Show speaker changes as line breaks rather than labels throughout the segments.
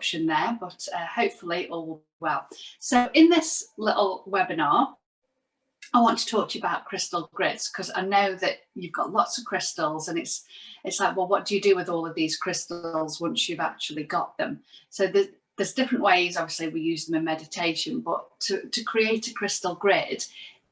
interruption there, but hopefully all will be well. So in this little webinar, I want to talk to you about crystal grids, because I know that you've got lots of crystals, and it's like, well, what do you do with all of these crystals once you've actually got them? So there's different ways. Obviously, we use them in meditation, but to create a crystal grid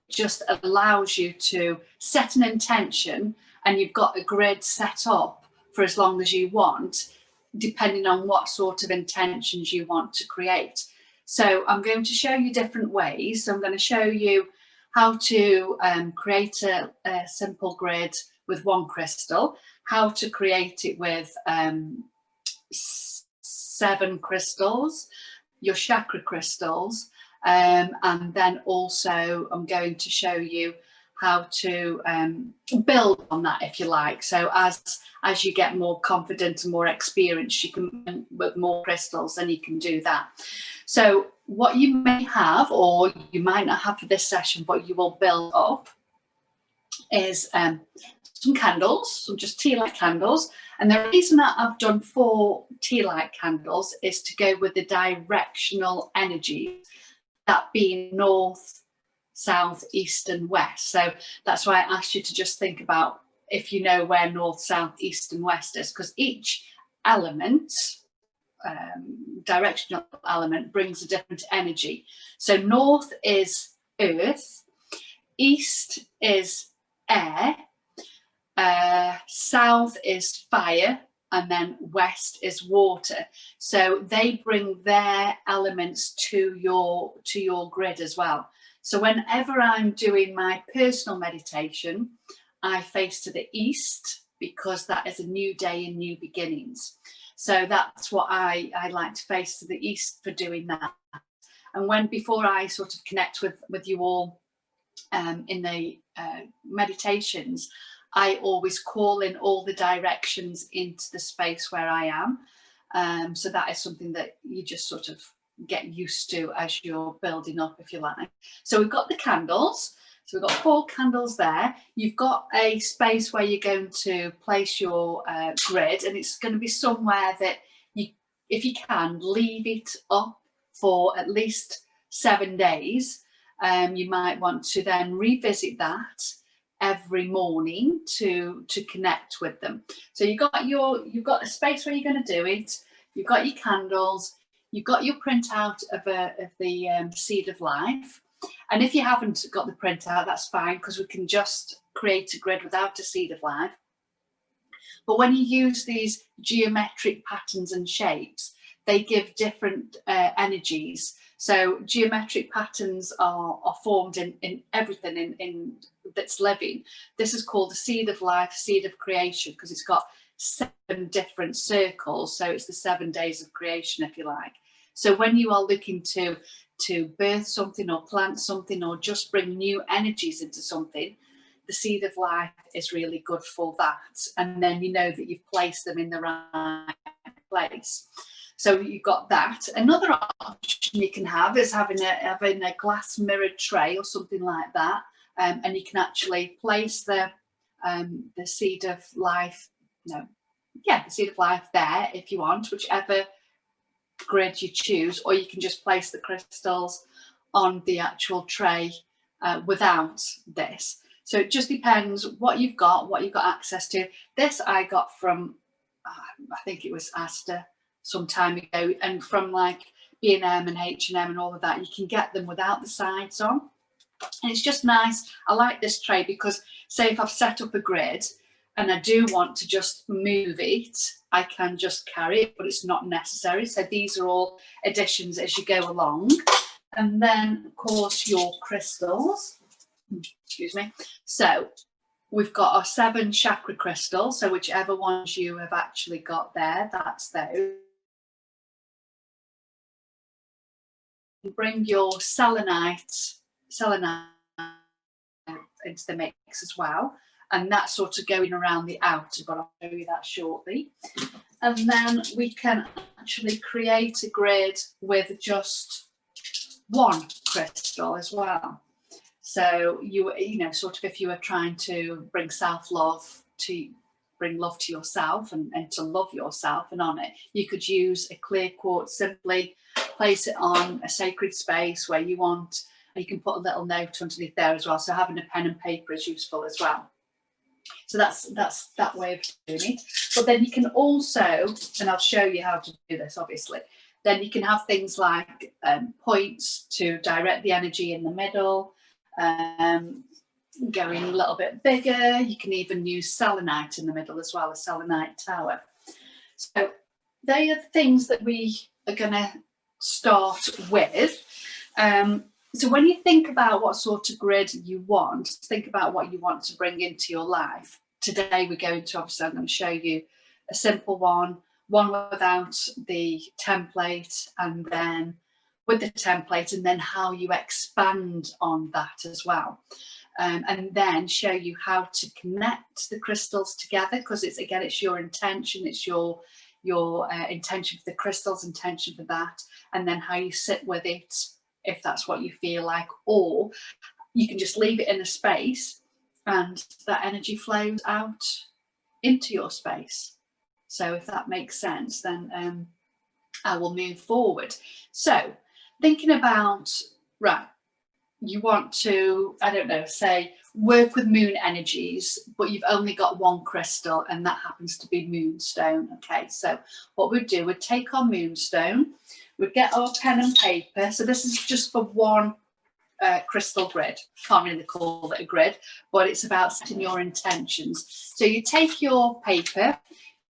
just allows you to set an intention, and you've got a grid set up for as long as you want, depending on what sort of intentions you want to create. So I'm going to show you different ways. So I'm going to show you how to create a simple grid with one crystal, how to create it with 7 crystals, your chakra crystals, and then also I'm going to show you how to build on that, if you like. So as you get more confident and more experienced, you can, with more crystals, then you can do that. So what you may have, or you might not have for this session, but you will build up, is some candles, some just tea light candles. And the reason that I've done 4 tea light candles is to go with the directional energy, that being north, south, east and west. So that's why I asked you to just think about if you know where north, south, east and west is, because each element, directional element, brings a different energy. So north is earth, east is air, south is fire, and then west is water. So they bring their elements to your grid as well. So whenever I'm doing my personal meditation, I face to the east, because that is a new day and new beginnings. So that's what I like to face to the east for doing that. And before I sort of connect with you all in the meditations, I always call in all the directions into the space where I am. So that is something that you just sort of get used to as you're building up, if you like. So we've got the candles. So we've got 4 candles there. You've got a space where you're going to place your grid, and it's going to be somewhere that you, if you can, leave it up for at least 7 days. You might want to then revisit that every morning to connect with them. So you've got a space where you're going to do it. You've got your candles. You've got your printout of the seed of life. And if you haven't got the printout, that's fine, because we can just create a grid without a seed of life. But when you use these geometric patterns and shapes, they give different energies. So geometric patterns are formed in everything in that's living. This is called the seed of life, seed of creation, because it's got 7 different circles. So it's the 7 days of creation, if you like. So when you are looking to birth something or plant something or just bring new energies into something, the seed of life is really good for that. And then you know that you've placed them in the right place. So you've got that. Another option you can have is having a glass mirrored tray or something like that. And you can actually place the seed of life, the seed of life there if you want, whichever grid you choose, or you can just place the crystals on the actual tray without this. So it just depends what you've got access to. This I got from, I think it was Asda some time ago, and from like B&M and H&M and all of that, you can get them without the sides on. And it's just nice. I like this tray because, say if I've set up a grid and I do want to just move it, I can just carry it, but it's not necessary. So these are all additions as you go along. And then, of course, your crystals. Excuse me. So we've got our 7 chakra crystals. So whichever ones you have actually got there, that's those. Bring your selenite into the mix as well. And that's sort of going around the outer, but I'll show you that shortly. And then we can actually create a grid with just 1 crystal as well. So you know, sort of if you were trying to bring self-love to bring love to yourself and to love yourself and on it, you could use a clear quartz, simply place it on a sacred space where you want. You can put a little note underneath there as well. So having a pen and paper is useful as well. So that's that way of doing it. But then you can also, and I'll show you how to do this obviously, then you can have things like points to direct the energy in the middle, going a little bit bigger. You can even use selenite in the middle as well, a selenite tower. So they are the things that we are going to start with. So when you think about what sort of grid you want, think about what you want to bring into your life. Today we're going to, obviously I'm going to show you a simple one without the template, and then with the template, and then how you expand on that as well. And then show you how to connect the crystals together, because it's, again, it's your intention, it's your intention for the crystals, intention for that, and then how you sit with it, if that's what you feel like, or you can just leave it in a space and that energy flows out into your space. So if that makes sense, then I will move forward. So thinking about, right, you want to, I don't know, say work with moon energies, but you've only got one crystal and that happens to be moonstone. Okay, so what we'd do, we'd take our moonstone, we'd get our pen and paper. So this is just for one crystal grid. Can't really call it a grid, but it's about setting your intentions. So you take your paper,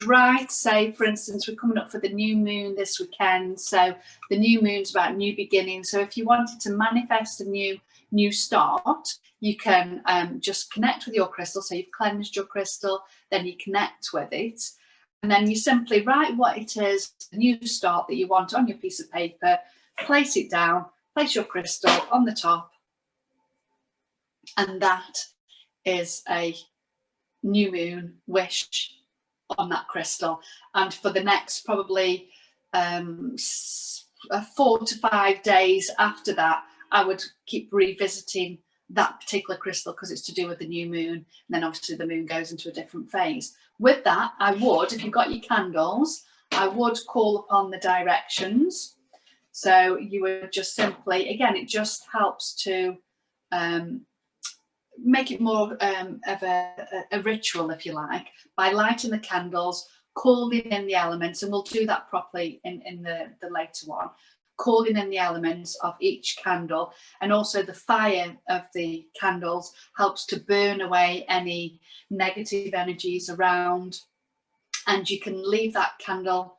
write, say for instance, we're coming up for the new moon this weekend, so the new moon's about new beginnings. So if you wanted to manifest a new start, you can just connect with your crystal. So you've cleansed your crystal, then you connect with it, and then you simply write what it is, the new start that you want on your piece of paper, place it down, place your crystal on the top, and that is a new moon wish on that crystal. And for the next probably 4 to 5 days after that, I would keep revisiting that particular crystal, because it's to do with the new moon, and then obviously the moon goes into a different phase. With that, I would, if you've got your candles, I would call upon the directions. So you would just simply, again, it just helps to make it more of a ritual, if you like, by lighting the candles, calling in the elements, and we'll do that properly in the later one, calling in the elements of each candle. And also the fire of the candles helps to burn away any negative energies around, and you can leave that candle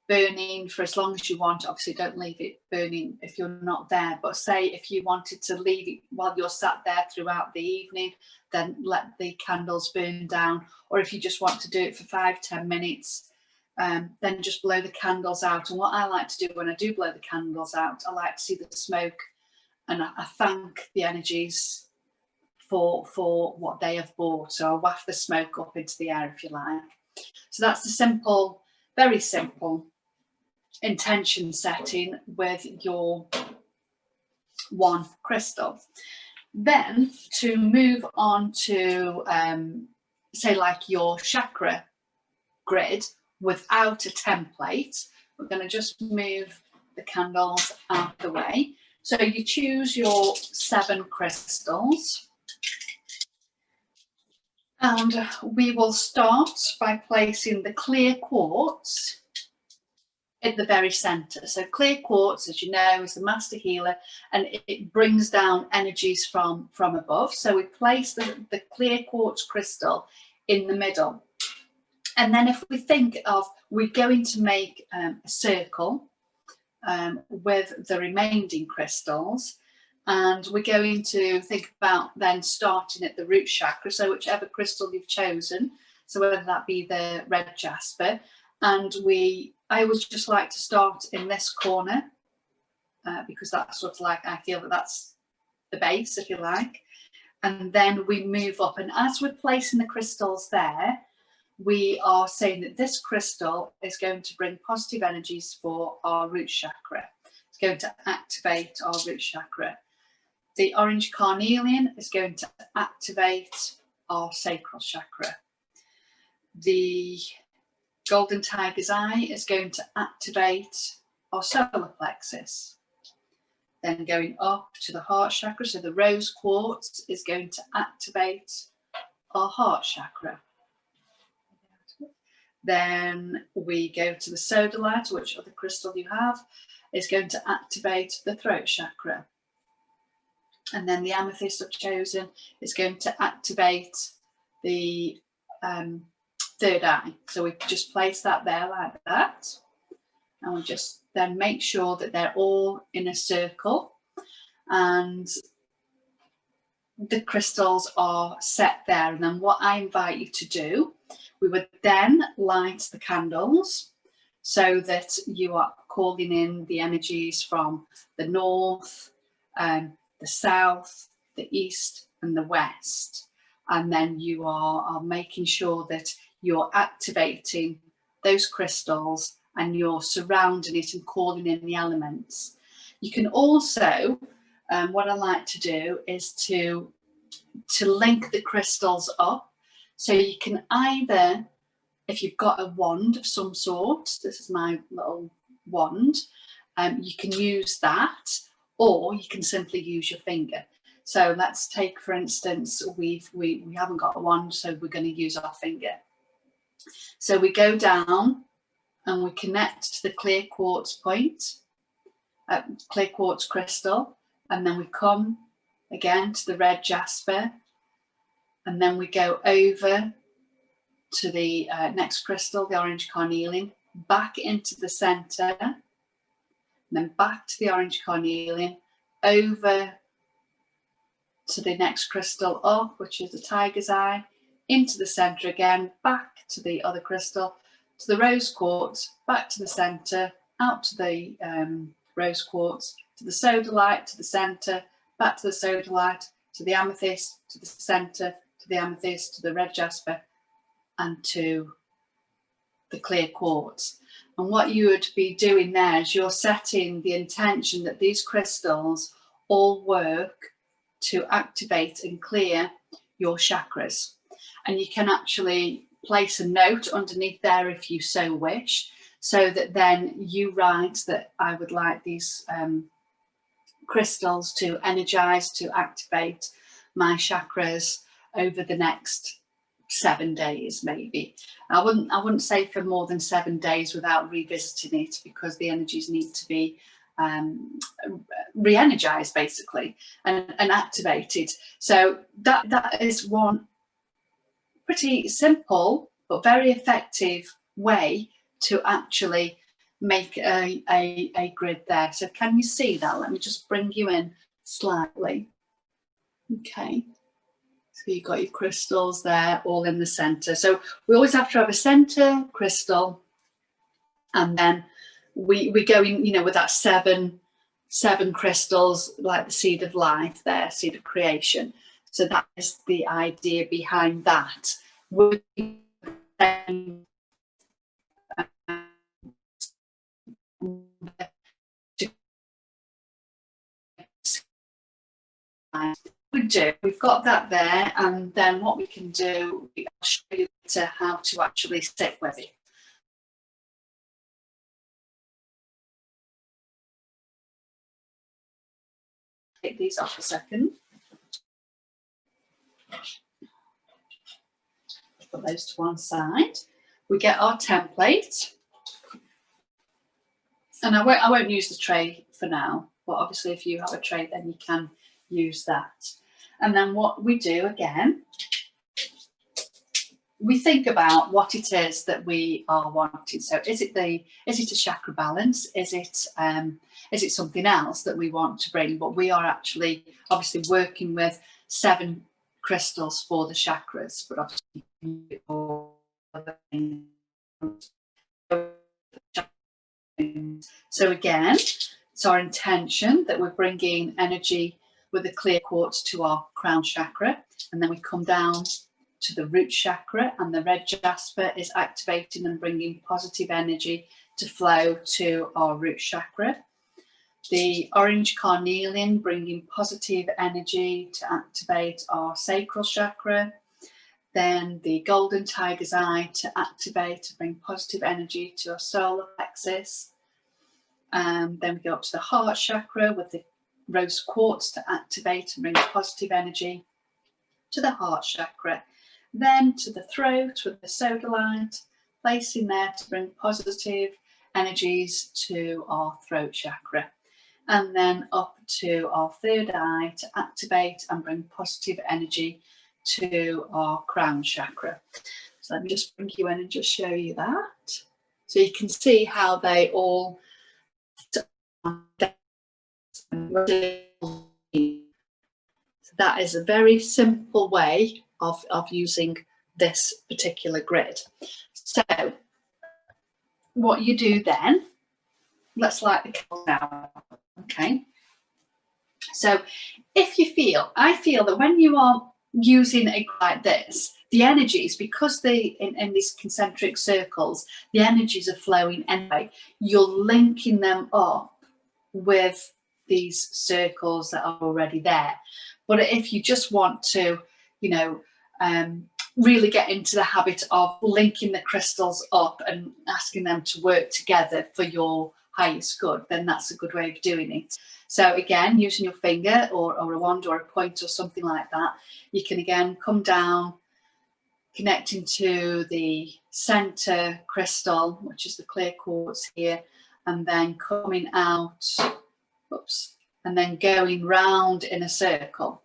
burning for as long as you want. Obviously don't leave it burning if you're not there, but say if you wanted to leave it while you're sat there throughout the evening, then let the candles burn down. Or if you just want to do it for 5-10 minutes, then just blow the candles out. And what I like to do when I do blow the candles out, I like to see the smoke, and I thank the energies for what they have brought. So I waft the smoke up into the air, if you like. So that's the simple, very simple intention setting with your one crystal. Then to move on to say like your chakra grid without a template, we're going to just move the candles out of the way. So you choose your 7 crystals, and we will start by placing the clear quartz at the very center. So clear quartz, as you know, is the master healer, and it brings down energies from above. So we place the clear quartz crystal in the middle. And then if we think of, we're going to make a circle with the remaining crystals, and we're going to think about then starting at the root chakra. So whichever crystal you've chosen, so whether that be the red jasper, and I always just like to start in this corner because that's sort of like, I feel that that's the base, if you like. And then we move up, and as we're placing the crystals there, we are saying that this crystal is going to bring positive energies for our root chakra. It's going to activate our root chakra. The orange carnelian is going to activate our sacral chakra. the golden tiger's eye is going to activate our solar plexus. Then going up to the heart chakra, so the rose quartz is going to activate our heart chakra. Then we go to the sodalite, which other crystal you have, is going to activate the throat chakra. And then the amethyst I've chosen is going to activate the third eye. So we just place that there like that. And we just then make sure that they're all in a circle and the crystals are set there. And then what I invite you to do, we would then light the candles so that you are calling in the energies from the north, the south, the east and the west. And then you are making sure that you're activating those crystals and you're surrounding it and calling in the elements. You can also, what I like to do is to link the crystals up. So you can either, if you've got a wand of some sort, this is my little wand, you can use that, or you can simply use your finger. So let's take, for instance, we haven't got a wand, so we're going to use our finger. So we go down and we connect to the clear quartz point, clear quartz crystal, and then we come again to the red jasper, and then we go over to the next crystal, the orange carnelian, back into the center, and then back to the orange carnelian, over to the next crystal up, which is the tiger's eye, into the center again, back to the other crystal, to the rose quartz, back to the center, out to the rose quartz, to the sodalite, to the center, back to the sodalite, to the amethyst, to the center, to the amethyst, to the red jasper, and to the clear quartz. And what you would be doing there is you're setting the intention that these crystals all work to activate and clear your chakras. And you can actually place a note underneath there if you so wish, so that then you write that I would like these crystals to energize, to activate my chakras over the next 7 days, maybe. I wouldn't say for more than 7 days without revisiting it, because the energies need to be re-energized basically and activated. So that is one pretty simple but very effective way to actually make a grid there. So can you see that? Let me just bring you in slightly. Okay, so you've got your crystals there all in the center. So we always have to have a center crystal, and then we go in, you know, with that seven crystals, like the seed of life there, seed of creation. So that is the idea behind that. We we've got that there, and then what we can do, I'll show you how to actually sit with it. Take these off a second. Put those to one side. We get our template, and I won't use the tray for now, but obviously if you have a tray then you can use that. And then what we do again, we think about what it is that we are wanting. So is it a chakra balance? Is it something else that we want to bring? But we are actually obviously working with 7 crystals for the chakras, but obviously so again, it's our intention that we're bringing energy with the clear quartz to our crown chakra, and then we come down to the root chakra, and the red jasper is activating and bringing positive energy to flow to our root chakra. The orange carnelian bringing positive energy to activate our sacral chakra. then the golden tiger's eye to activate and bring positive energy to our solar plexus. Then we go up to the heart chakra with the rose quartz to activate and bring positive energy to the heart chakra. Then to the throat with the sodalite, placing there to bring positive energies to our throat chakra. And then up to our third eye to activate and bring positive energy to our crown chakra. So let me just bring you in and just show you that. So you can see how they all. So that is a very simple way of using this particular grid. So what you do then, let's light the candle now. Okay. So if you feel, I feel that when you are using a grid like this, the energies, because they in these concentric circles, the energies are flowing anyway, you're linking them up with these circles that are already there. But if you just want to, you know, really get into the habit of linking the crystals up and asking them to work together for your highest good, then that's a good way of doing it. So again, using your finger or a wand or a point or something like that, you can again come down, connecting to the center crystal, which is the clear quartz here, and then coming out, oops, and then going round in a circle.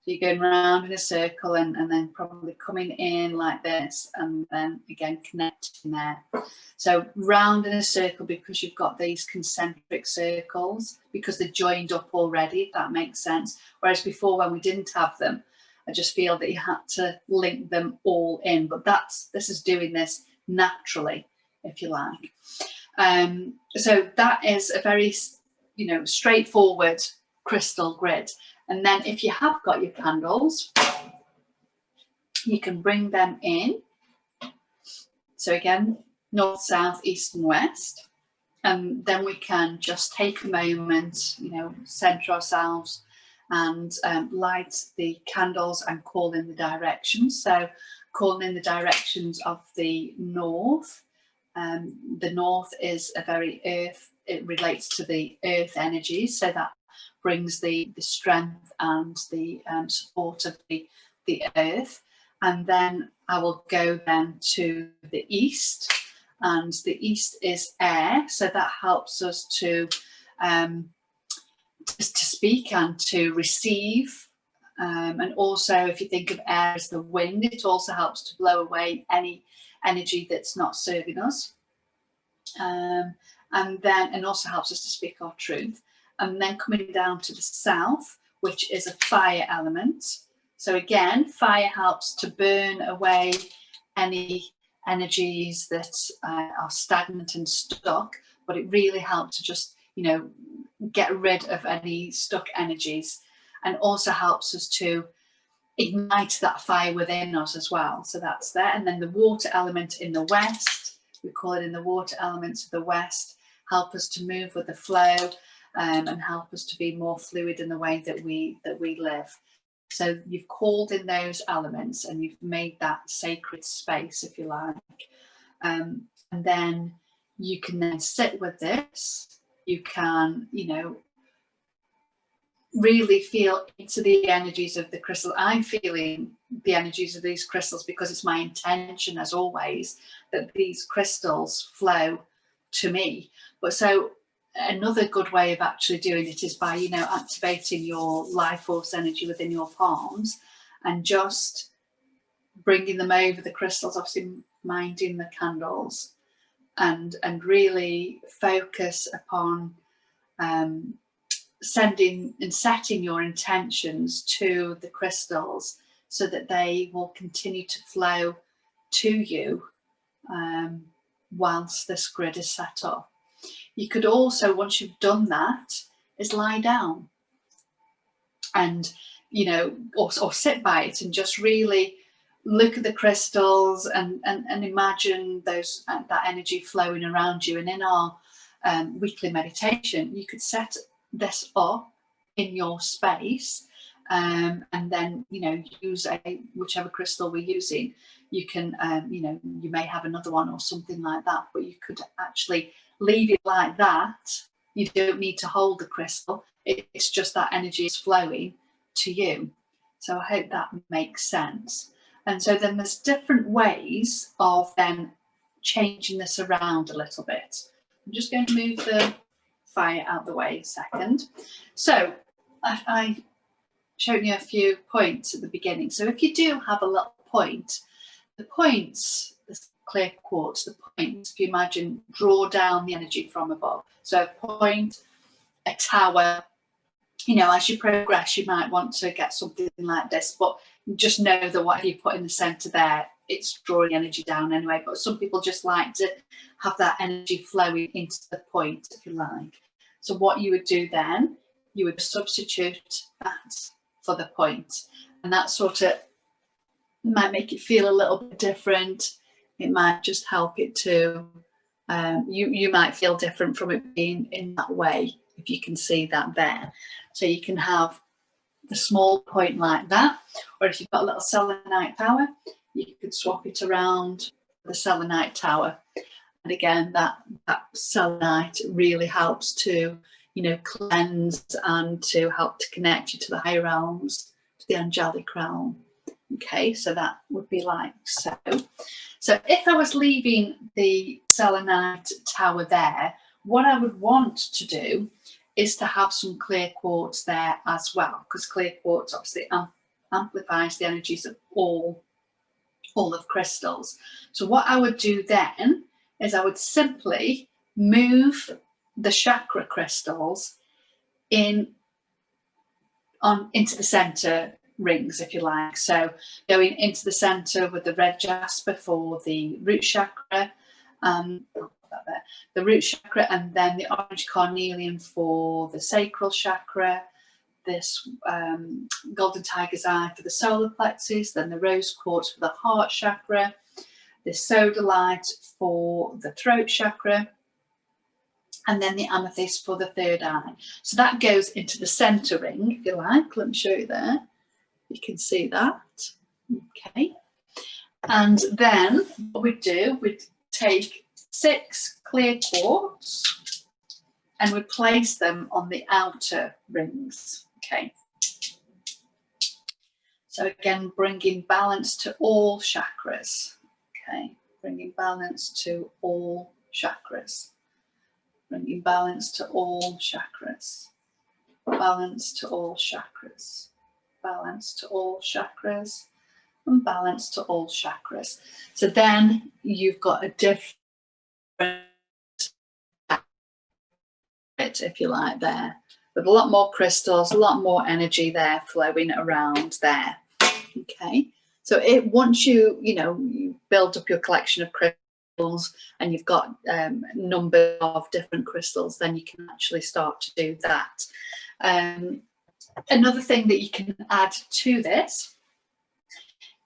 So you're going round in a circle and then probably coming in like this, and then again connecting there. So round in a circle, because you've got these concentric circles, because they're joined up already, if that makes sense. Whereas before, when we didn't have them, I just feel that you had to link them all in. But this is doing this naturally, if you like. So that is a very, you know, straightforward crystal grid. And then if you have got your candles, you can bring them in. So again, north, south, east and west. And then we can just take a moment, you know, center ourselves and light the candles and call in the directions. So calling in the directions of the north. The north is a very earth, it relates to the earth energies, so that brings the strength and the support of the earth. And then I will go then to the east, and the east is air, so that helps us to speak and to receive. And also, if you think of air as the wind, it also helps to blow away any energy that's not serving us. And also helps us to speak our truth. And then coming down to the south, which is a fire element. So again, fire helps to burn away any energies that are stagnant and stuck, but it really helps to just, you know, get rid of any stuck energies, and also helps us to ignite that fire within us as well. So that's there. And then the water element in the west, we call it in the water elements of the west, help us to move with the flow and help us to be more fluid in the way that we live. So you've called in those elements and you've made that sacred space, if you like. And then you can then sit with this. You can, you know, really feel into the energies of the crystal. I'm feeling the energies of these crystals because it's my intention, as always, that these crystals flow to me. But so another good way of actually doing it is by, you know, activating your life force energy within your palms and just bringing them over the crystals, obviously minding the candles, and really focus upon sending and setting your intentions to the crystals so that they will continue to flow to you whilst this grid is set up. You could also, once you've done that, is lie down and, you know, or sit by it and just really look at the crystals and imagine those that energy flowing around you. And in our weekly meditation, you could set this up in your space and then, you know, use whichever crystal we're using. You can, you know, you may have another one or something like that, but you could actually leave it like that. You don't need to hold the crystal. It's just that energy is flowing to you. So I hope that makes sense. And so then there's different ways of then changing this around a little bit. I'm just going to move the fire out of the way a second. So I showed you a few points at the beginning. So if you do have a little point, the points, the clear quartz, the points, if you imagine, draw down the energy from above. So a point, a tower, you know, as you progress, you might want to get something like this, but just know that whatever you put in the center there, it's drawing energy down anyway. But some people just like to have that energy flowing into the point, if you like. So what you would do then, you would substitute that for the point, and that sort of might make it feel a little bit different. It might just help it to, you might feel different from it being in that way, if you can see that there. So you can have the small point like that, or if you've got a little selenite tower, you could swap it around the selenite tower. And again, that selenite really helps to, you know, cleanse and to help to connect you to the higher realms, to the angelic realm. Okay, so that would be like so. So if I was leaving the selenite tower there, what I would want to do is to have some clear quartz there as well, because clear quartz obviously amplifies the energies of all of crystals. So what I would do then is I would simply move the chakra crystals into the center rings, if you like. So going into the center with the red jasper for the root chakra, the root chakra, and then the orange carnelian for the sacral chakra, this golden tiger's eye for the solar plexus, then the rose quartz for the heart chakra, this sodalite for the throat chakra, and then the amethyst for the third eye. So that goes into the center ring, if you like. Let me show you there. You can see that. Okay. And then what we'd do, we'd take 6 clear quartz and we'd place them on the outer rings. Okay. So again, bringing balance to all chakras. Okay. Bringing balance to all chakras. Bringing balance to all chakras. Balance to all chakras. Balance to all chakras, and balance to all chakras. So then you've got a different, if you like, there, with a lot more crystals, a lot more energy there flowing around there. Okay, so once you build up your collection of crystals and you've got a number of different crystals, then you can actually start to do that. Another thing that you can add to this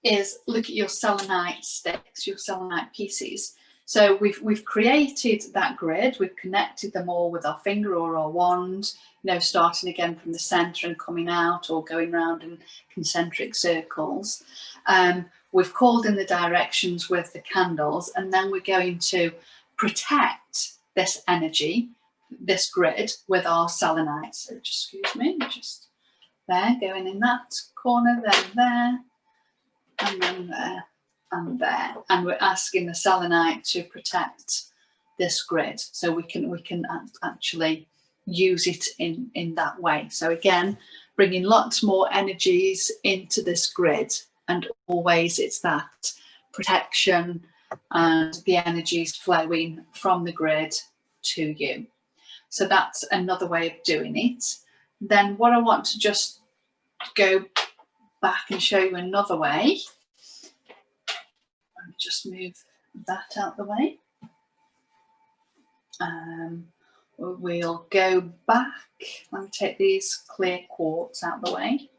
is look at your selenite sticks, your selenite pieces. So we've created that grid, we've connected them all with our finger or our wand, starting again from the center and coming out or going round in concentric circles. We've called in the directions with the candles, and then we're going to protect this energy, this grid, with our selenite. So just excuse me, just there, going in that corner, then there, and then there, and there. And we're asking the selenite to protect this grid, so we can actually use it in that way. So again, bringing lots more energies into this grid, and always it's that protection and the energies flowing from the grid to you. So that's another way of doing it. Then what I want to just go back and show you another way. Let me just move that out the way. We'll go back. Let me take these clear quartz out the way.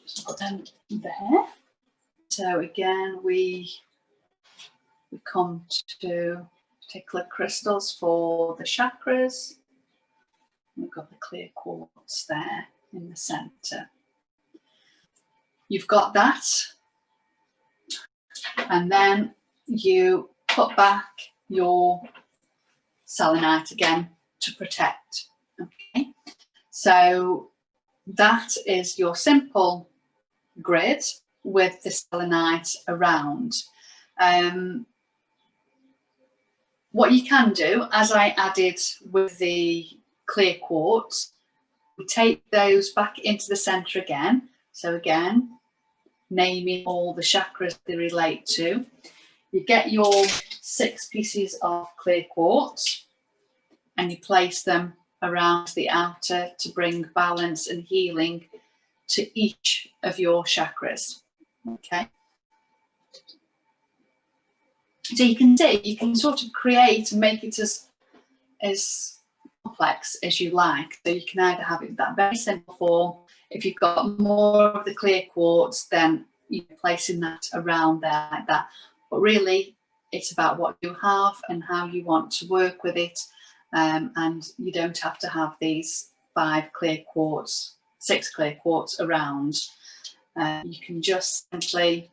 Just put them there. So again, we come to particular crystals for the chakras. We've got the clear quartz there in the centre. You've got that, and then you put back your selenite again to protect. Okay, so that is your simple grid with the selenite around. What you can do, as I added with the clear quartz, we take those back into the centre again. So again, naming all the chakras they relate to. You get your 6 pieces of clear quartz and you place them around the outer to bring balance and healing to each of your chakras. Okay. So you can see, you can sort of create and make it as complex as you like. So you can either have it that very simple form. If you've got more of the clear quartz, then you're placing that around there like that. But really, it's about what you have and how you want to work with it. And you don't have to have these 5 clear quartz, 6 clear quartz around. You can just simply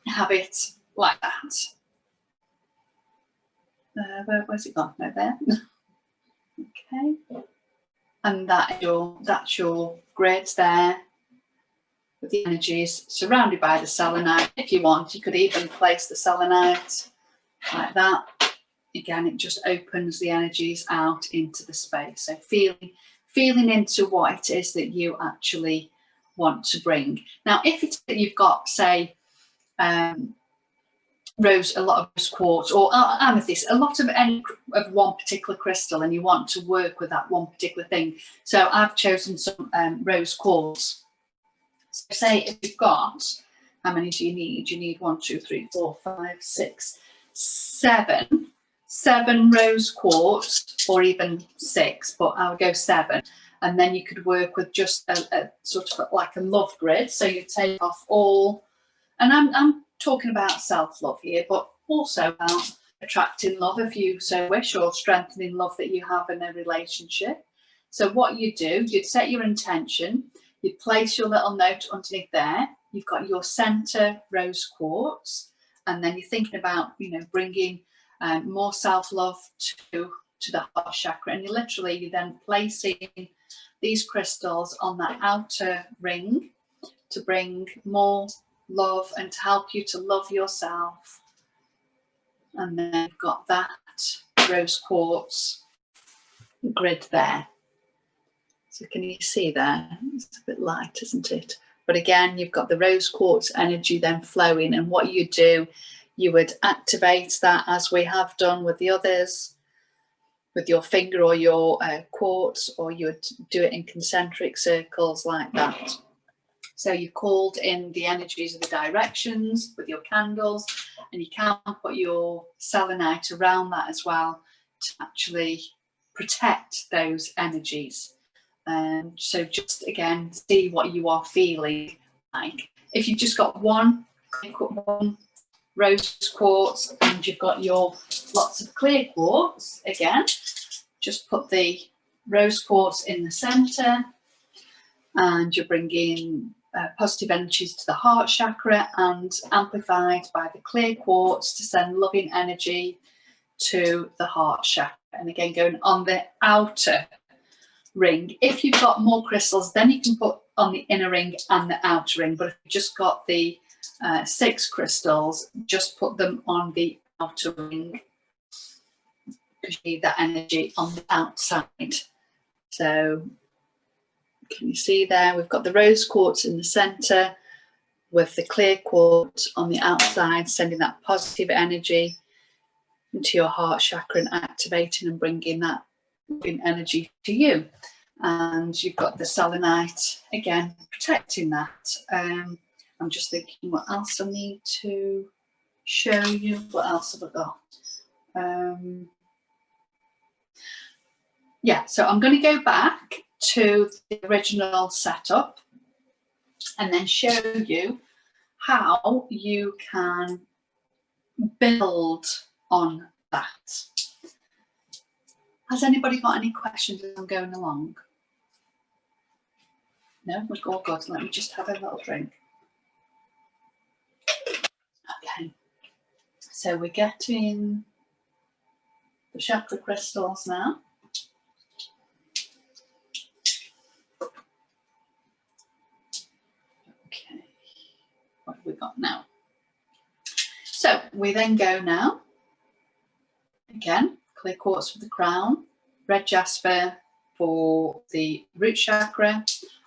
have it like that. Where's it gone? No, there. Okay. And that's your grid there with the energies surrounded by the selenite. If you want, you could even place the selenite like that. Again, it just opens the energies out into the space. So feeling into what it is that you actually want to bring. Now, if it's that you've got, say, a lot of rose quartz or amethyst, a lot of any of one particular crystal, and you want to work with that one particular thing. So I've chosen some rose quartz. So say if you've got, how many do you need? You need 1, 2, 3, 4, 5, 6, 7 rose quartz, or even 6, but I'll go 7. And then you could work with just a sort of like a love grid. So you take off all, and I'm talking about self-love here, but also about attracting love if you so wish, or strengthening love that you have in a relationship. So what you do, you'd set your intention, you'd place your little note underneath there. You've got your center rose quartz, and then you're thinking about, bringing more self-love to the heart chakra, and you're then placing these crystals on that outer ring to bring more love and to help you to love yourself. And then you've got that rose quartz grid there. So can you see there? It's a bit light, isn't it? But again, you've got the rose quartz energy then flowing, and what you do, you would activate that as we have done with the others, with your finger or your quartz, or you would do it in concentric circles like that. So you called in the energies of the directions with your candles, and you can put your selenite around that as well to actually protect those energies. So just again, see what you are feeling like. If you've just got one rose quartz and you've got your lots of clear quartz, again, just put the rose quartz in the centre, and you're bringing positive energies to the heart chakra, and amplified by the clear quartz to send loving energy to the heart chakra. And again, going on the outer ring. If you've got more crystals, then you can put on the inner ring and the outer ring. But if you've just got the 6 crystals, just put them on the outer ring, because you need that energy on the outside. So can you see there? We've got the rose quartz in the centre with the clear quartz on the outside, sending that positive energy into your heart chakra and activating and bringing that energy to you. And you've got the selenite again protecting that. I'm just thinking what else I need to show you. What else have I got? Yeah, so I'm going to go back to the original setup and then show you how you can build on that. Has anybody got any questions as I'm going along? No, we're all good. Let me just have a little drink. Okay, so we're getting the chakra crystals now. Okay, what have we got now? So we then go now, again, clear quartz for the crown, red jasper for the root chakra,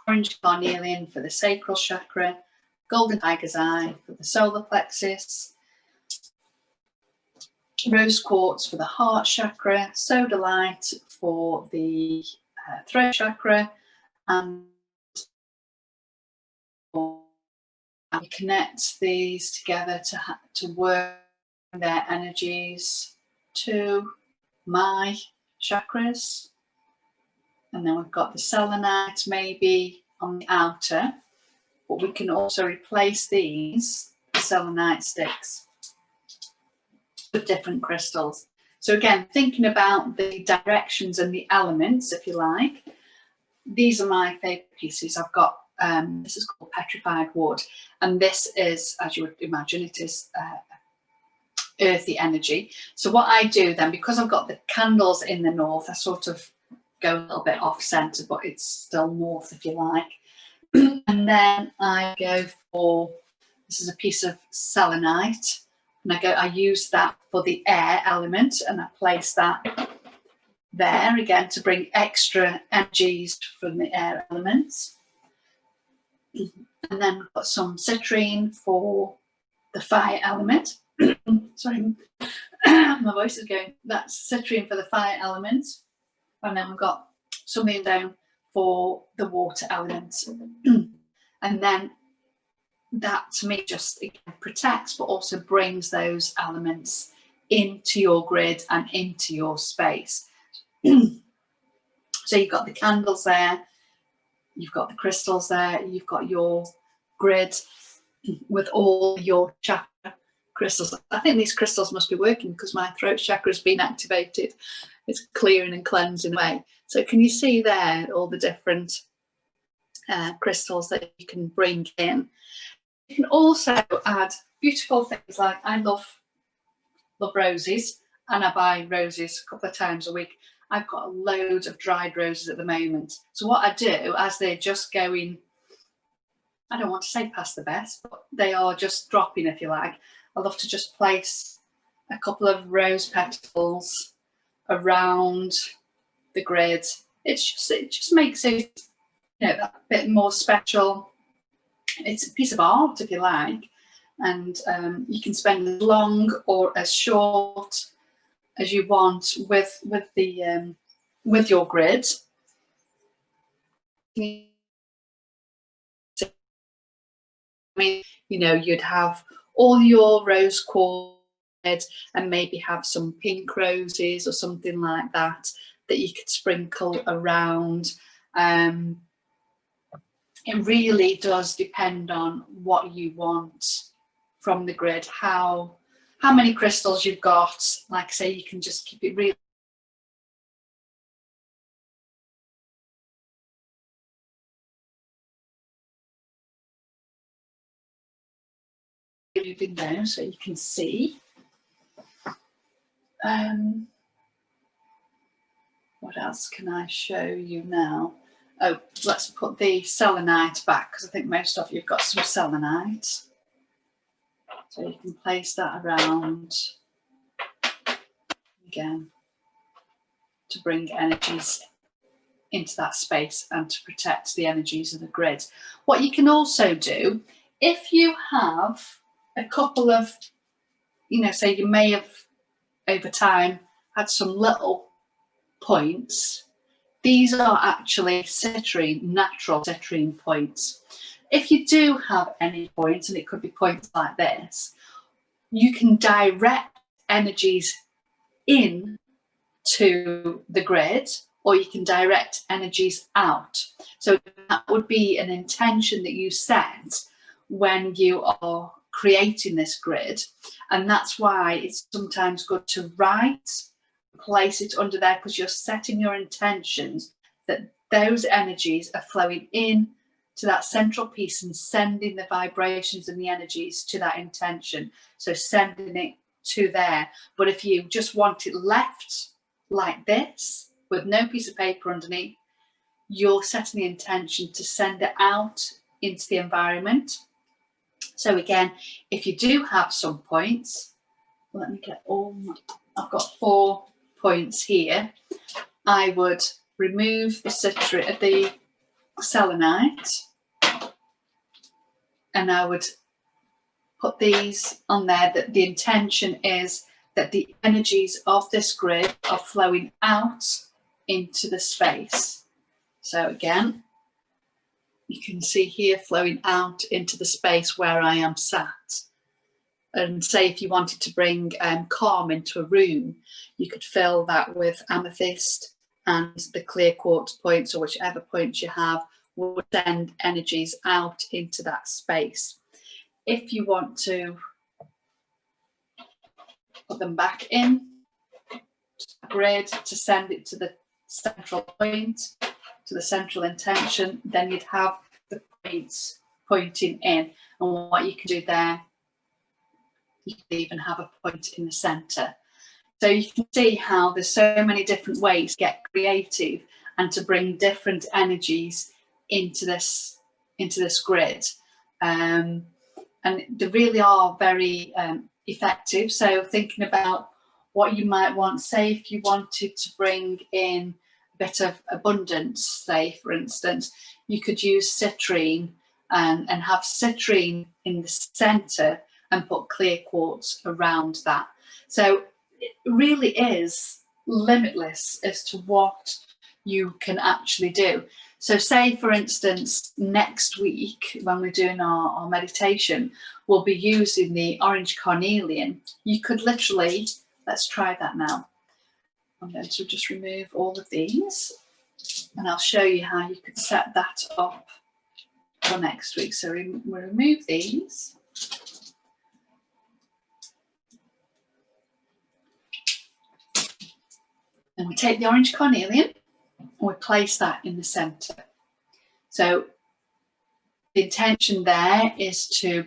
orange carnelian for the sacral chakra, golden tiger's eye for the solar plexus, rose quartz for the heart chakra, sodalite for the throat chakra, and we connect these together to work their energies to my chakras. And then we've got the selenite maybe on the outer, but we can also replace these selenite sticks with different crystals. So again, thinking about the directions and the elements, if you like, these are my favourite pieces. I've got, this is called petrified wood, and this is, as you would imagine, it is earthy energy. So what I do then, because I've got the candles in the north, I sort of go a little bit off centre, but it's still north if you like. And then I go for, this is a piece of selenite, and I use that for the air element, and I place that there again to bring extra energies from the air elements. And then we've got some citrine for the fire element. Sorry, my voice is going. That's citrine for the fire element. And then we've got something down for the water element. And then that to me just again protects, but also brings those elements into your grid and into your space. So you've got the candles there, you've got the crystals there, you've got your grid with all your chakra crystals. I think these crystals must be working because my throat chakra has been activated. It's clearing and cleansing away. So can you see there all the different crystals that you can bring in? You can also add beautiful things like, I love roses, and I buy roses a couple of times a week. I've got loads of dried roses at the moment. So what I do, as they're just going, I don't want to say past the best, but they are just dropping, if you like, I love to just place a couple of rose petals around the grid. It just makes it, you know, that bit more special. It's a piece of art, if you like, and you can spend as long or as short as you want with your grid. I mean, you know, you'd have all your rose quartz and maybe have some pink roses or something like that you could sprinkle around. It really does depend on what you want from the grid, how many crystals you've got. Like I say, you can just keep it really moving down so you can see. What else can I show you now? Oh, let's put the selenite back because I think most of you have got some selenite. So you can place that around again to bring energies into that space and to protect the energies of the grid. What you can also do, if you have a couple of, you know, say you may have over time had some little points, these are actually citrine, natural citrine points. If you do have any points, and it could be points like this, you can direct energies in to the grid, or you can direct energies out. So that would be an intention that you set when you are creating this grid. And that's why it's sometimes good to write a place it under there, because you're setting your intentions that those energies are flowing in to that central piece and sending the vibrations and the energies to that intention. So sending it to there. But if you just want it left like this with no piece of paper underneath, you're setting the intention to send it out into the environment. So again, if you do have some points, let me get all, I've got 4 points here. I would remove the selenite, and I would put these on there, that the intention is that the energies of this grid are flowing out into the space. So again, you can see here flowing out into the space where I am sat. And say if you wanted to bring calm into a room, you could fill that with amethyst, and the clear quartz points, or whichever points you have, will send energies out into that space. If you want to put them back in to the grid to send it to the central point, to the central intention, then you'd have the points pointing in. And what you can do there, you can even have a point in the centre. So you can see how there's so many different ways to get creative and to bring different energies into this grid. And they really are very effective. So thinking about what you might want, say if you wanted to bring in a bit of abundance, say for instance, you could use citrine and have citrine in the centre and put clear quartz around that. So it really is limitless as to what you can actually do. So say, for instance, next week when we're doing our meditation, we'll be using the orange carnelian. You could literally, let's try that now. I'm going to just remove all of these and I'll show you how you could set that up for next week. So we'll remove these. And we take the orange carnelian and we place that in the centre. So the intention there is to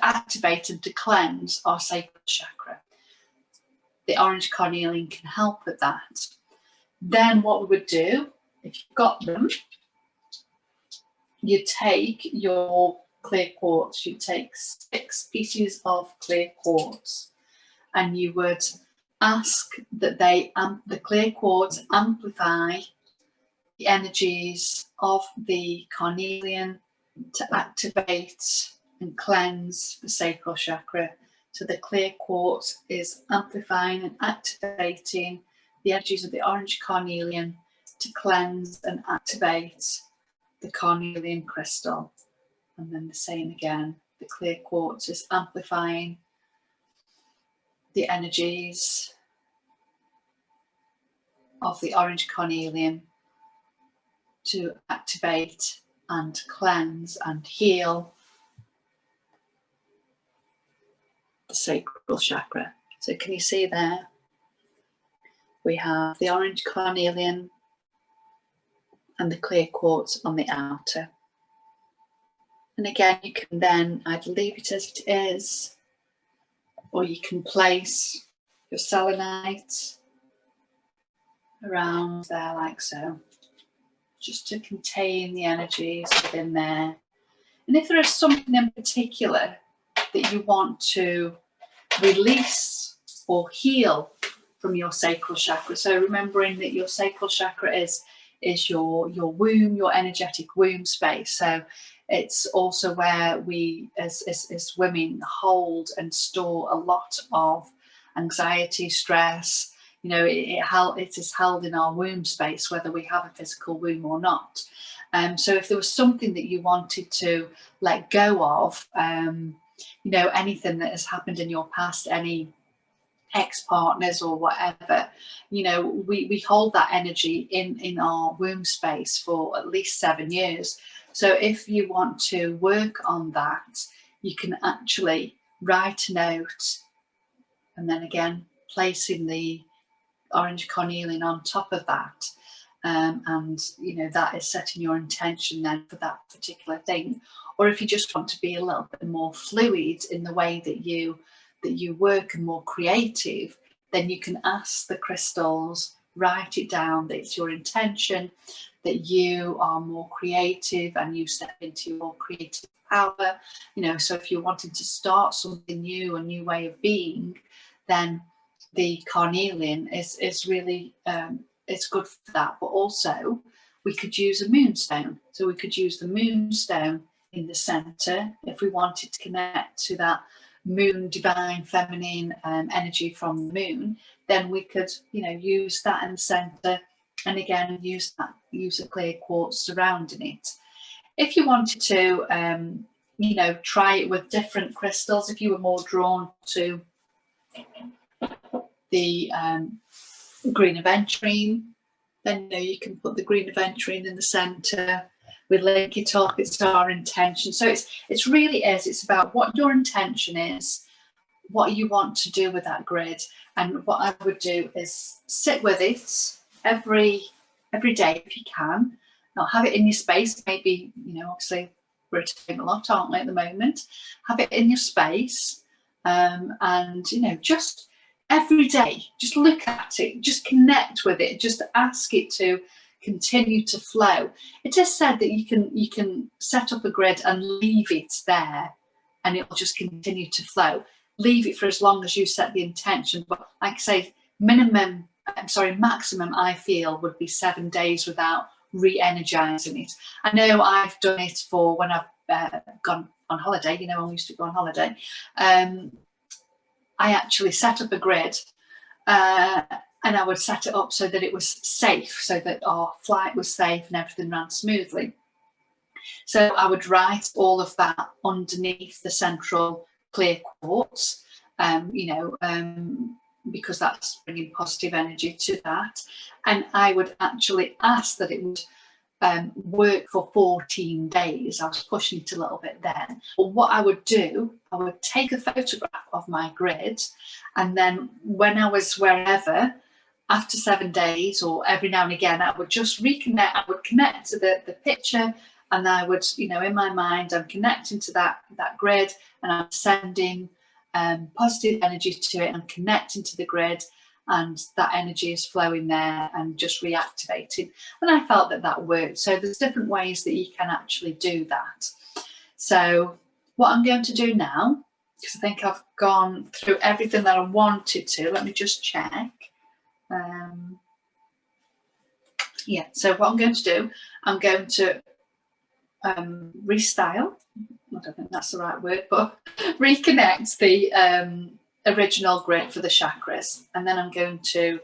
activate and to cleanse our sacral chakra. The orange carnelian can help with that. Then what we would do, if you've got them, you take your clear quartz, you take 6 pieces of clear quartz, and you would ask that the clear quartz amplify the energies of the carnelian to activate and cleanse the sacral chakra. So the clear quartz is amplifying and activating the energies of the orange carnelian to cleanse and activate the carnelian crystal. And then the same again, the clear quartz is amplifying the energies of the orange carnelian to activate and cleanse and heal the sacral chakra. So can you see there? We have the orange carnelian and the clear quartz on the outer. And again, you can then either leave it as it is, or you can place your selenite around there like so, just to contain the energies within there. And if there is something in particular that you want to release or heal from your sacral chakra, so remembering that your sacral chakra is your womb, your energetic womb space. So it's also where we as women hold and store a lot of anxiety, stress. You know, it is held in our womb space, whether we have a physical womb or not. So if there was something that you wanted to let go of, you know, anything that has happened in your past, any ex-partners or whatever, you know, we hold that energy in our womb space for at least 7 years. So if you want to work on that, you can actually write a note and then again placing the orange carnelian on top of that. And you know, that is setting your intention then for that particular thing. Or if you just want to be a little bit more fluid in the way that you work and more creative, then you can ask the crystals, write it down that it's your intention, that you are more creative and you step into your creative power. You know, so if you're wanting to start something new, a new way of being, then the carnelian is really it's good for that. But also we could use a moonstone. So we could use the moonstone in the center if we wanted to connect to that moon, divine feminine energy from the moon. Then we could, you know, use that in the center, and again use a clear quartz surrounding it. If you wanted to you know, try it with different crystals, if you were more drawn to the green aventurine, then you know, you can put the green aventurine in the center. We link it up, it's our intention. So it's really is, it's about what your intention is, what you want to do with that grid. And what I would do is sit with it every day if you can. Not have it in your space, maybe, you know, obviously we're doing a lot, aren't we, at the moment? Have it in your space, and you know, just every day, just look at it, just connect with it, just ask it to continue to flow. It is said that you can set up a grid and leave it there and it will just continue to flow. Leave it for as long as you set the intention. But like I say, maximum I feel would be 7 days without re-energizing it. I know I've done it for when I've gone on holiday, you know, I used to go on holiday. I actually set up a grid and I would set it up so that it was safe, so that our flight was safe and everything ran smoothly. So I would write all of that underneath the central clear quartz, you know, because that's bringing positive energy to that. And I would actually ask that it would work for 14 days. I was pushing it a little bit then. But what I would do, I would take a photograph of my grid, and then when I was wherever, after 7 days or every now and again, I would just reconnect. I would connect to the picture, and I would, you know, in my mind, I'm connecting to that grid, and I'm sending positive energy to it. I'm connecting to the grid, and that energy is flowing there and just reactivating. And I felt that worked. So there's different ways that you can actually do that. So what I'm going to do now, because I think I've gone through everything that I wanted to, let me just check. Yeah, so what I'm going to do, I'm going to restyle, I don't think that's the right word, but reconnect the original grid for the chakras, and then I'm going to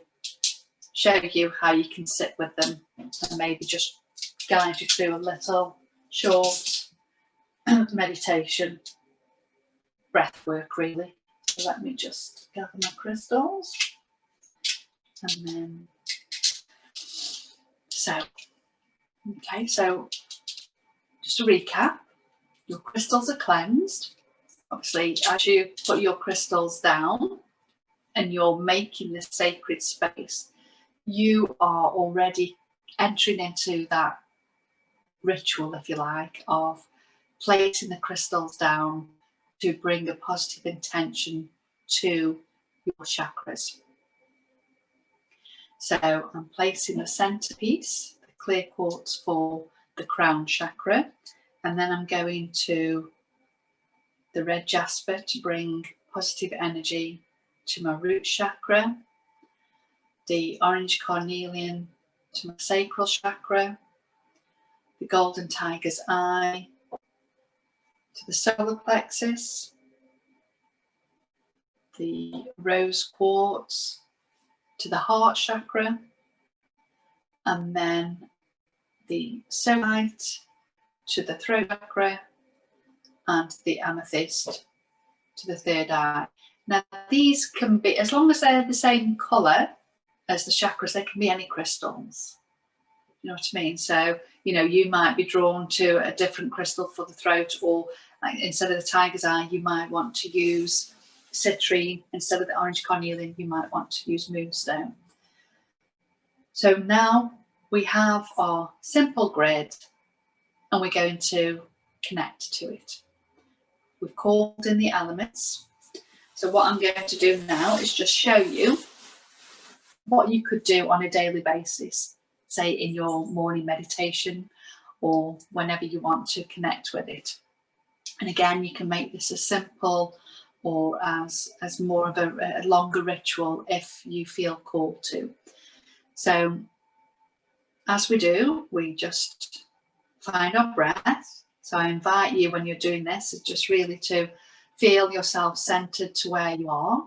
show you how you can sit with them and maybe just guide you through a little short meditation, breath work really. So let me just gather my crystals, and then so just to recap, your crystals are cleansed. Obviously, as you put your crystals down and you're making this sacred space, you are already entering into that ritual, if you like, of placing the crystals down to bring a positive intention to your chakras. So I'm placing the centerpiece, the clear quartz, for the crown chakra, and then I'm going to the red jasper to bring positive energy to my root chakra, the orange carnelian to my sacral chakra, the golden tiger's eye to the solar plexus, the rose quartz to the heart chakra, and then the selenite to the throat chakra, and the amethyst to the third eye. Now these can be, as long as they're the same colour as the chakras, they can be any crystals. You know what I mean? So, you know, you might be drawn to a different crystal for the throat, or like, instead of the tiger's eye, you might want to use citrine. Instead of the orange carnelian, you might want to use moonstone. So now we have our simple grid and we're going to connect to it. We've called in the elements. So what I'm going to do now is just show you what you could do on a daily basis, say in your morning meditation or whenever you want to connect with it. And again, you can make this as simple or as more of a longer ritual if you feel called to. So as we do, we just find our breath. So I invite you, when you're doing this, is just really to feel yourself centered to where you are,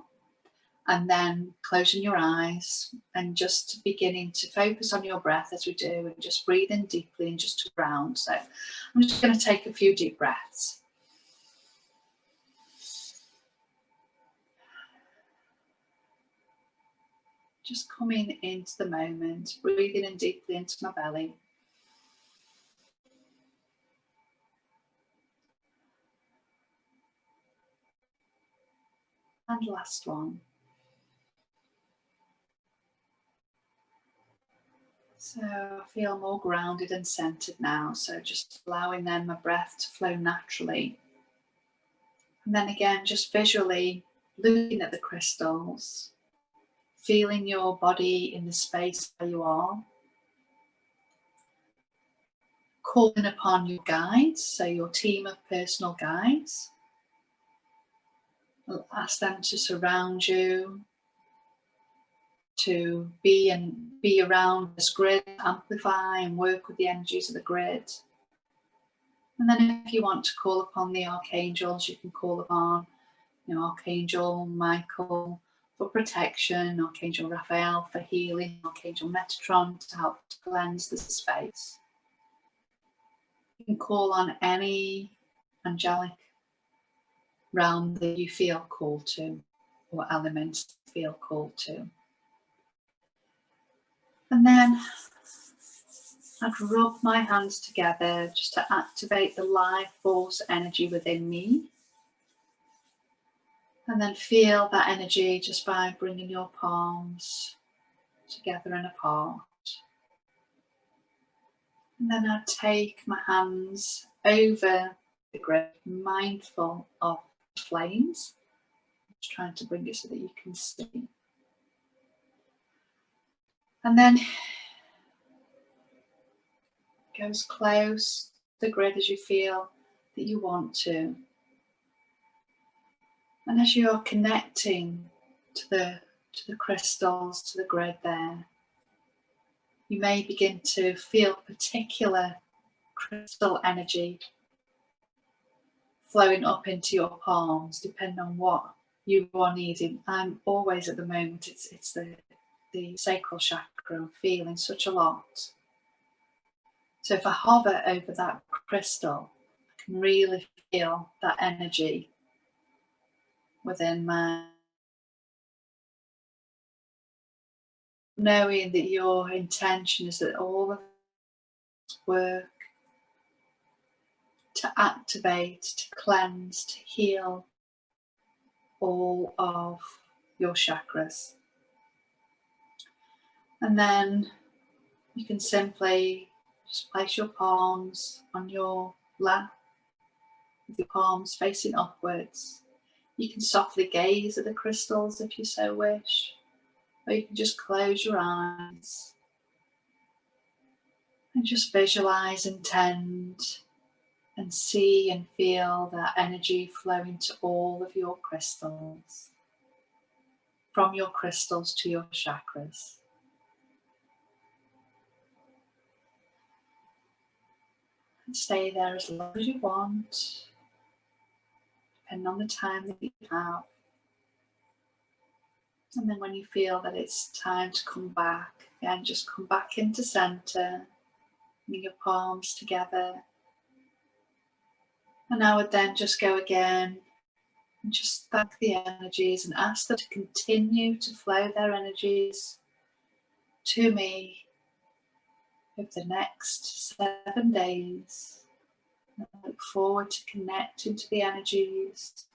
and then closing your eyes and just beginning to focus on your breath as we do, and just breathe in deeply and just to ground. So I'm just going to take a few deep breaths. Just coming into the moment, breathing in deeply into my belly. And last one. So I feel more grounded and centered now. So just allowing then my breath to flow naturally. And then again, just visually looking at the crystals, feeling your body in the space where you are. Calling upon your guides, so your team of personal guides. I'll ask them to surround you, to be around this grid, amplify and work with the energies of the grid. And then if you want to call upon the archangels, you can call upon, Archangel Michael for protection, Archangel Raphael for healing, Archangel Metatron to help to cleanse the space. You can call on any angelic realm that you feel called to, or elements feel called to. And then I'd rub my hands together just to activate the life force energy within me. And then feel that energy just by bringing your palms together and apart. And then I'd take my hands over the grid, mindful of flames. Just trying to bring it so that you can see. And then go as close to the grid as you feel that you want to. And as you're connecting to the crystals, to the grid there, you may begin to feel particular crystal energy flowing up into your palms, depending on what you are needing. I'm always at the moment, it's the sacral chakra. I'm feeling such a lot. So if I hover over that crystal, I can really feel that energy within my, knowing that your intention is that all of this work to activate, to cleanse, to heal all of your chakras. And then you can simply just place your palms on your lap, with your palms facing upwards. You can softly gaze at the crystals if you so wish, or you can just close your eyes and just visualize, intend, and see and feel that energy flowing to all of your crystals, from your crystals to your chakras. And stay there as long as you want, depending on the time that you have. And then when you feel that it's time to come back, again, just come back into center, bring your palms together. And I would then just go again and just thank the energies and ask them to continue to flow their energies to me over the next 7 days. I look forward to connecting to the energies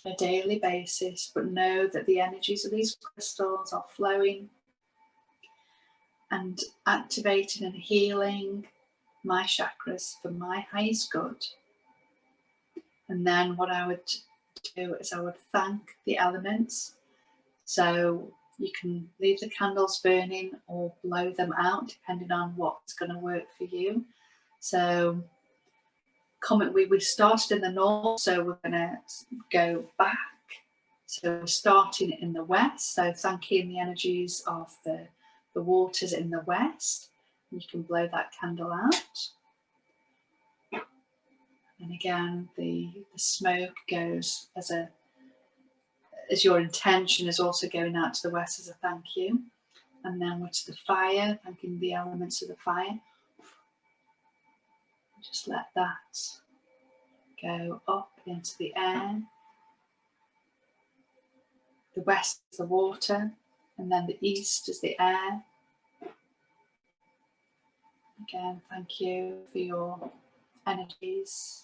on a daily basis, but know that the energies of these crystals are flowing and activating and healing my chakras for my highest good. And then what I would do is I would thank the elements. So you can leave the candles burning or blow them out depending on what's going to work for you. So we started in the north, so we're going to go back. So we're starting in the west, so thanking the energies of the waters in the west. You can blow that candle out. And again, the smoke goes as your intention is also going out to the west as a thank you. And then we're to the fire, thanking the elements of the fire. Just let that go up into the air. The west is the water, and then the east is the air. Again, thank you for your energies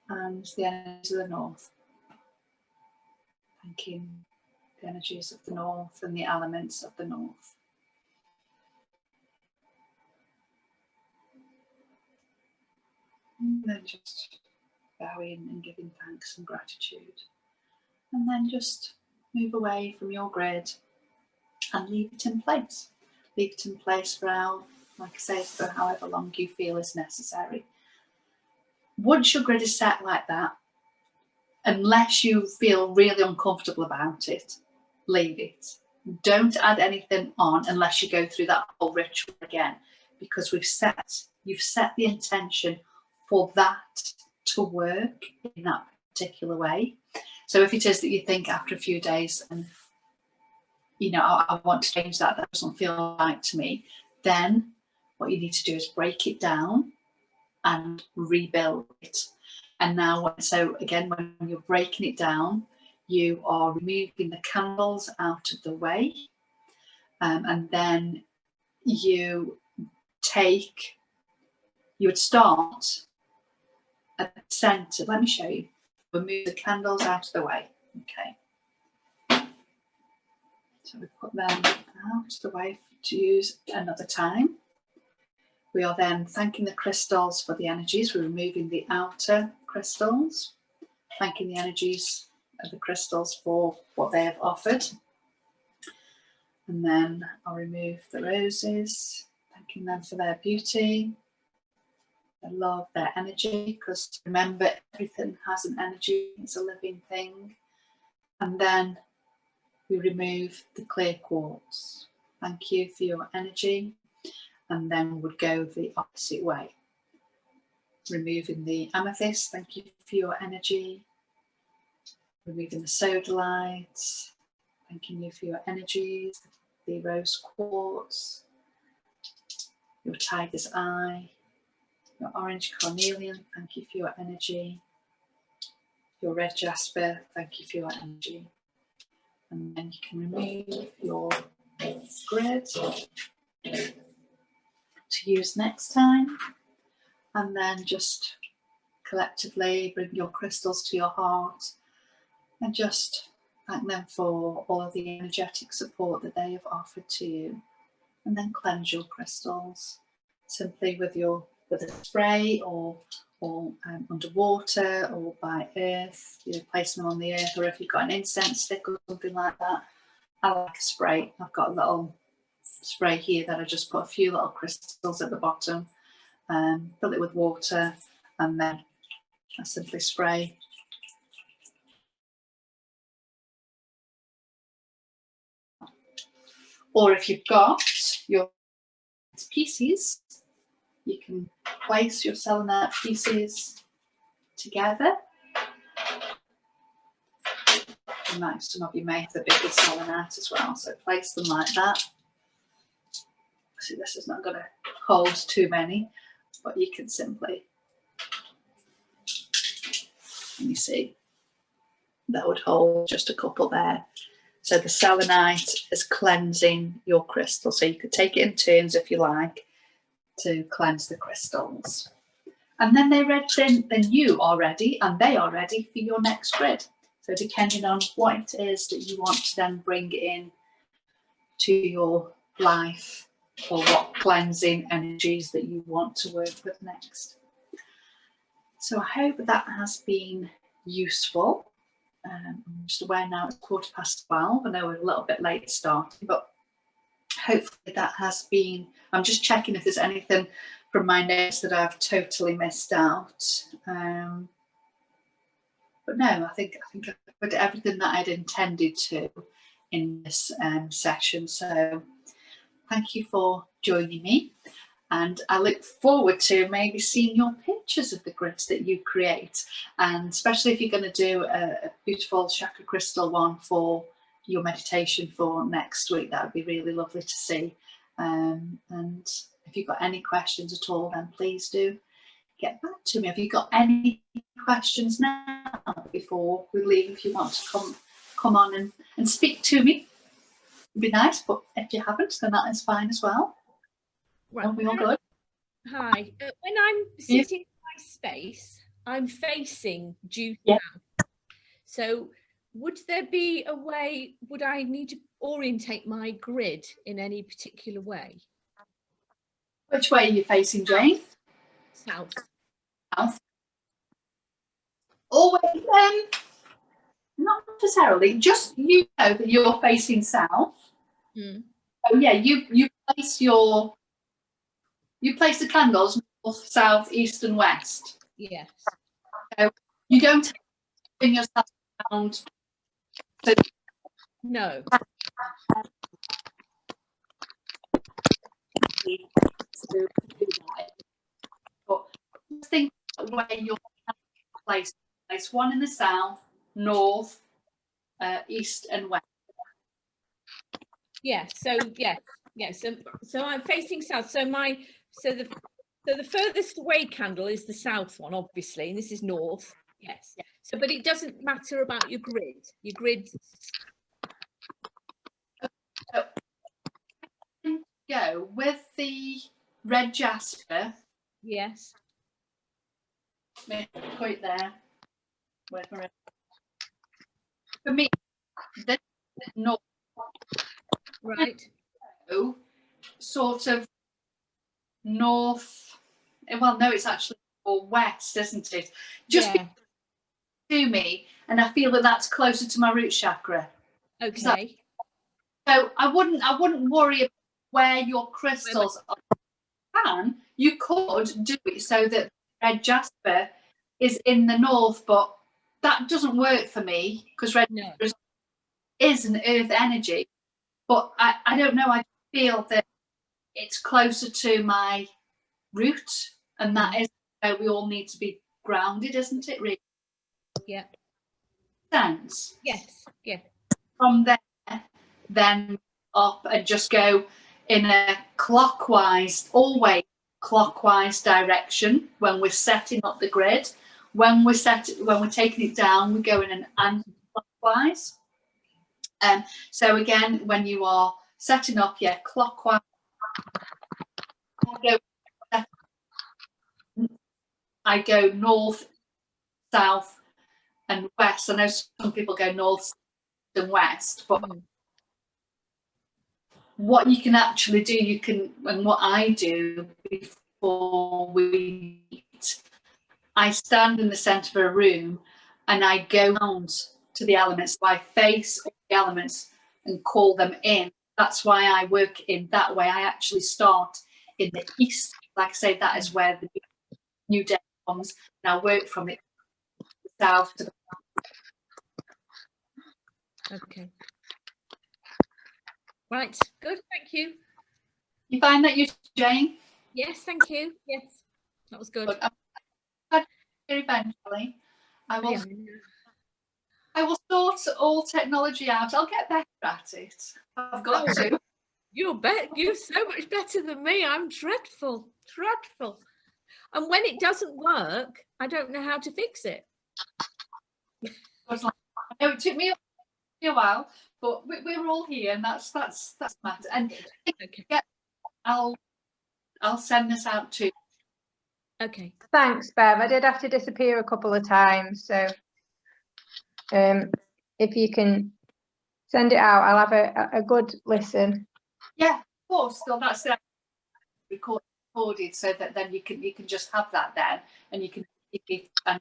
and the energies of the north. Thanking the energies of the north and the elements of the north. And then just bowing and giving thanks and gratitude. And then just move away from your grid and leave it in place. Leave it in place for like I say, for however long you feel is necessary. Once your grid is set like that, unless you feel really uncomfortable about it, leave it. Don't add anything on unless you go through that whole ritual again, because you've set the intention for that to work in that particular way. So if it is that you think after a few days, and I want to change that doesn't feel right to me, then what you need to do is break it down and rebuild it. And now, so again, when you're breaking it down, you are removing the candles out of the way, and then you would start at the centre. Let me show you. We'll move the candles out of the way. Okay. So we put them out of the way to use another time. We are then thanking the crystals for the energies. We're removing the outer crystals, thanking the energies of the crystals for what they have offered. And then I'll remove the roses, thanking them for their beauty, their love, their energy, because remember, everything has an energy, it's a living thing. And then we remove the clear quartz. Thank you for your energy. And then we would go the opposite way. Removing the amethyst, thank you for your energy. Removing the sodalite, thanking you for your energies. The rose quartz, your tiger's eye, your orange carnelian, thank you for your energy. Your red jasper, thank you for your energy. And then you can remove your grid to use next time, and then just collectively bring your crystals to your heart and just thank them for all of the energetic support that they have offered to you. And then cleanse your crystals simply with a spray or underwater or by earth. Place them on the earth, or if you've got an incense stick or something like that. I like a spray. I've got a little spray here that I just put a few little crystals at the bottom, fill it with water, and then I simply spray. Or if you've got your pieces, you can place your selenite pieces together. Some of you may have the bigger selenite as well, so place them like that. See, this is not going to hold too many, but you can simply, let me see, that would hold just a couple there. So the selenite is cleansing your crystal. So you could take it in turns if you like to cleanse the crystals. And then you are ready and they are ready for your next grid. So depending on what it is that you want to then bring in to your life or what cleansing energies that you want to work with next. So I hope that has been useful. I'm just aware now it's 12:15. I know we're a little bit late starting, but hopefully that has been. I'm just checking if there's anything from my notes that I've totally missed out. But no, I think I've put everything that I'd intended to in this session. So thank you for joining me. And I look forward to maybe seeing your pictures of the grids that you create. And especially if you're going to do a beautiful chakra crystal one for your meditation for next week, that would be really lovely to see. And if you've got any questions at all, then please do get back to me. Have you got any questions now before we leave? If you want to come on and speak to me, it'd be nice. But if you haven't, then that is fine as well.
Right.
Are we all good?
Hi. When I'm sitting in my space, I'm facing due south. So would there be a way, would I need to orientate my grid in any particular way?
Which way are you facing, Jane?
South.
South. Always, not necessarily. Just you know that you're facing south. Oh yeah, you place the candles north, south, east, and west.
Yes.
So you don't bring yourself around. So
no.
But just think where you're placed. Place one in the south, north, east, and west.
Yeah. So So I'm facing south. So the furthest away candle is the south one, obviously, and this is north. Yes. Yeah. So, but it doesn't matter about your grid. Your grid.
Go with the red jasper.
Yes.
Quite there. Where's my red? For me, this is north.
Right.
Sort of north. Well, no, it's actually more west, isn't it? Just to me, and I feel that that's closer to my root chakra.
Okay.
So I wouldn't worry about where your crystals are. You could do it so that red jasper is in the north, but that doesn't work for me because red jasper is an earth energy. But I don't know, I feel that it's closer to my root, and that is where we all need to be grounded, isn't it, really?
Yeah.
Sense?
Yes. Yeah.
From there, then up and just go in a clockwise, always clockwise direction when we're setting up the grid. When we're taking it down, we go in an anti-clockwise. So again, when you are setting up, clockwise. I go north, south, and west. I know some people go north and west, but what you can actually do, and what I do before we meet, I stand in the centre of a room and I go around to the elements. So I face all the elements and call them in. That's why I work in that way. I actually start in the east. Like I say, that is where the new day comes, and I work from it south to the north.
Okay. Right. Good. Thank you.
You find that useful, Jane?
Yes. Thank you. Yes. That was good.
Eventually, I will sort all technology out. I'll get better at it. I've got to.
You're so much better than me. I'm dreadful. And when it doesn't work, I don't know how to fix it.
I know it took me a while, but we're all here, and that's matter. And I'll send this out to you.
Okay.
Thanks, Bev. I did have to disappear a couple of times, so if you can send it out, I'll have a good listen.
Yeah, of course. So that's it. recorded, so that then you can just have that then, and you can and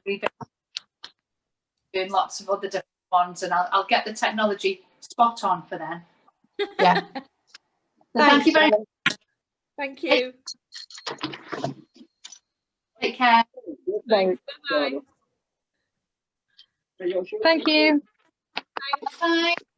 doing lots of other different ones, and I'll get the technology spot on for then.
Yeah.
So thank you very much.
Thank you.
Take care.
Thanks. Bye-bye.
Thank you.
Bye.